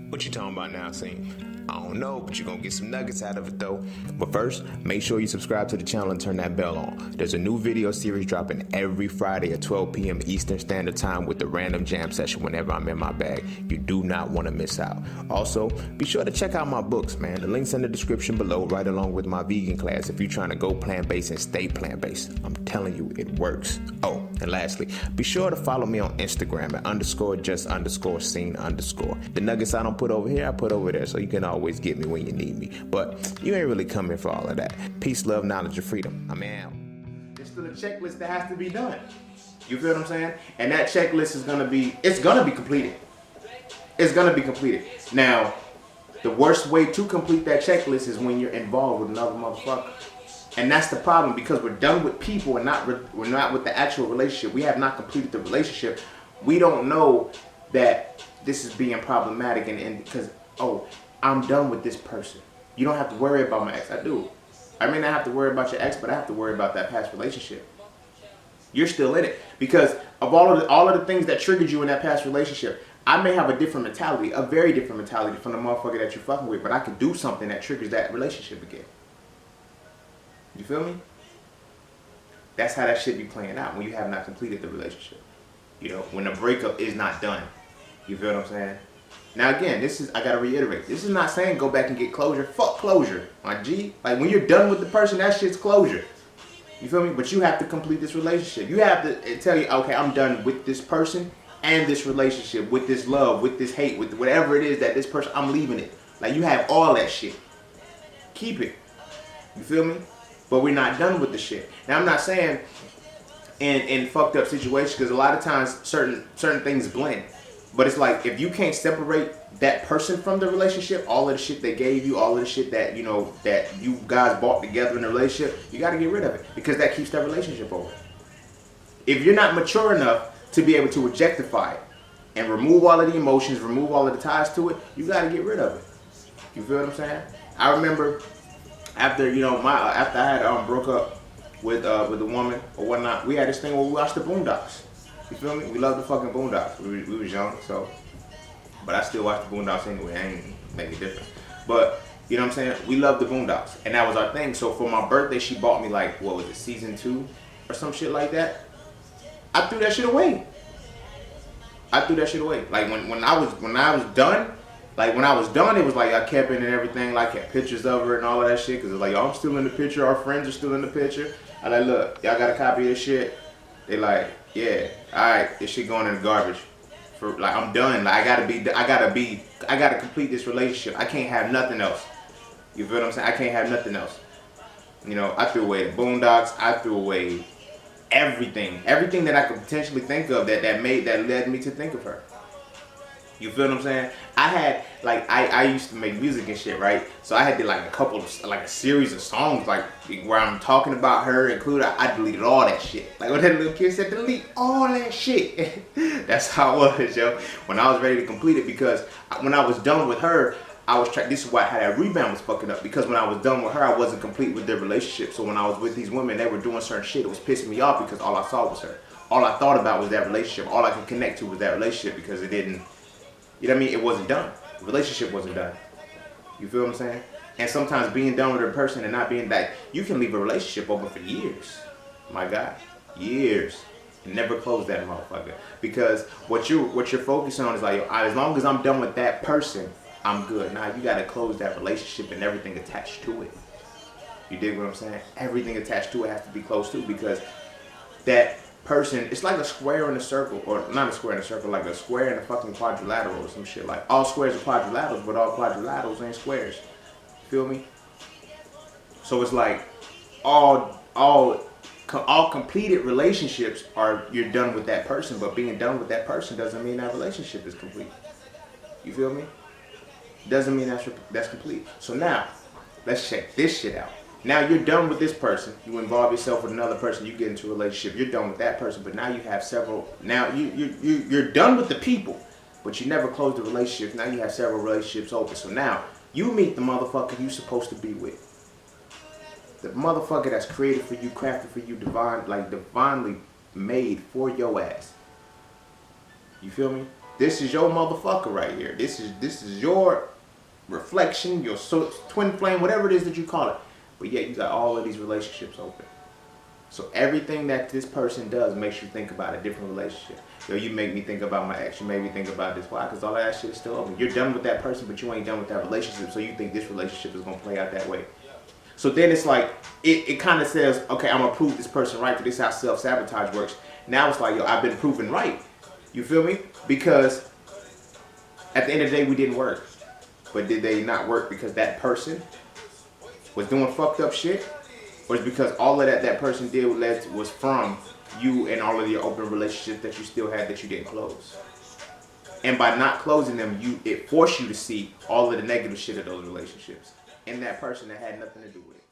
What you talking about now, Cine? I don't know, but you're gonna get some nuggets out of it though. But first, make sure you subscribe to the channel and turn that bell on. There's a new video series dropping every Friday at 12 p.m. Eastern Standard Time with the random jam session whenever I'm in my bag. You do not want to miss out. Also, be sure to check out my books, man. The link's in the description below, right along with my vegan class if you're trying to go plant-based and stay plant-based. I'm telling you, it works. Oh, and lastly, be sure to follow me on Instagram at _just_scene_. The nuggets I don't put over here, I put over there, so you can always get me when you need me. But you ain't really coming for all of that. Peace, love, knowledge, and freedom. I'm out. There's still a checklist that has to be done. You feel what I'm saying? And that checklist is gonna be completed. It's gonna be completed. Now, the worst way to complete that checklist is when you're involved with another motherfucker. And that's the problem, because we're done with people and we're not with the actual relationship. We have not completed the relationship. We don't know that this is being problematic and because, oh, I'm done with this person. You don't have to worry about my ex. I do. I may not have to worry about your ex, but I have to worry about that past relationship. You're still in it because of all of the things that triggered you in that past relationship. I may have a different mentality, a very different mentality from the motherfucker that you're fucking with, but I could do something that triggers that relationship again. You feel me? That's how that shit be playing out when you have not completed the relationship. You know, when the breakup is not done. You feel what I'm saying? Now again, I gotta reiterate, this is not saying go back and get closure. Fuck closure, my G. Like when you're done with the person, that shit's closure. You feel me? But you have to complete this relationship. You have to tell you, okay, I'm done with this person and this relationship, with this love, with this hate, with whatever it is that this person, I'm leaving it. Like you have all that shit. Keep it. You feel me? But we're not done with the shit. Now I'm not saying in fucked up situations, because a lot of times certain things blend. But it's like if you can't separate that person from the relationship, all of the shit they gave you, all of the shit that you know that you guys bought together in a relationship, you got to get rid of it because that keeps that relationship over. If you're not mature enough to be able to objectify it and remove all of the emotions, remove all of the ties to it, you got to get rid of it. You feel what I'm saying? I remember after after I had broke up with a woman or whatnot, we had this thing where we watched the Boondocks. You feel me? We love the fucking Boondocks. We was young, so. But I still watch the Boondocks anyway. I ain't make a difference. But, you know what I'm saying? We love the Boondocks. And that was our thing. So for my birthday, she bought me like, what was it, season 2? Or some shit like that. I threw that shit away. Like when I was done, it was like I kept it and everything. Like I kept pictures of her and all of that shit. Because it was like, I'm still in the picture. Our friends are still in the picture. I like, look, y'all got a copy of this shit? They like, yeah, alright, this shit going in the garbage. For like I'm done. Like I gotta complete this relationship. I can't have nothing else. You feel what I'm saying? I can't have nothing else. You know, I threw away the Boondocks, I threw away everything that I could potentially think of that led me to think of her. You feel what I'm saying? I used to make music and shit, right? So I had did like a series of songs like where I'm talking about her, included. I deleted all that shit. Like when that little kid said, delete all that shit. That's how it was, yo. When I was ready to complete it, because when I was done with her, this is why how that rebound was fucking up. Because when I was done with her, I wasn't complete with their relationship. So when I was with these women, they were doing certain shit. It was pissing me off because all I saw was her. All I thought about was that relationship. All I could connect to was that relationship because it didn't. You know what I mean? It wasn't done. The relationship wasn't done. You feel what I'm saying? And sometimes being done with a person and not being that, you can leave a relationship open for years. My God, years. And never close that motherfucker. Because what you're focusing on is like, as long as I'm done with that person, I'm good. Now you gotta close that relationship and everything attached to it. You dig what I'm saying? Everything attached to it has to be closed too, because that person, it's like a square in a circle, or not a square in a circle, like a square in a fucking quadrilateral or some shit. Like all squares are quadrilaterals, but all quadrilaterals ain't squares. Feel me? So it's like all completed relationships are you're done with that person, but being done with that person doesn't mean that relationship is complete. You feel me? Doesn't mean that's complete. So now, let's check this shit out. Now you're done with this person. You involve yourself with another person. You get into a relationship. You're done with that person, but now you have several. Now you're done with the people, but you never closed the relationship. Now you have several relationships open. So now you meet the motherfucker you're supposed to be with. The motherfucker that's created for you, crafted for you, divinely made for your ass. You feel me? This is your motherfucker right here. This is your reflection, your twin flame, whatever it is that you call it. But yet you got all of these relationships open. So everything that this person does makes you think about a different relationship. Yo, you make me think about my ex. You make me think about this. Why? Because all of that shit is still open. You're done with that person, but you ain't done with that relationship. So you think this relationship is going to play out that way. So then it's like, it kind of says, okay, I'm going to prove this person right. This is how self-sabotage works. Now it's like, yo, I've been proven right. You feel me? Because at the end of the day, we didn't work. But did they not work because that person was doing fucked up shit? Or is it because all of that person did was from you and all of your open relationships that you still had that you didn't close? And by not closing them, it forced you to see all of the negative shit of those relationships and that person that had nothing to do with it.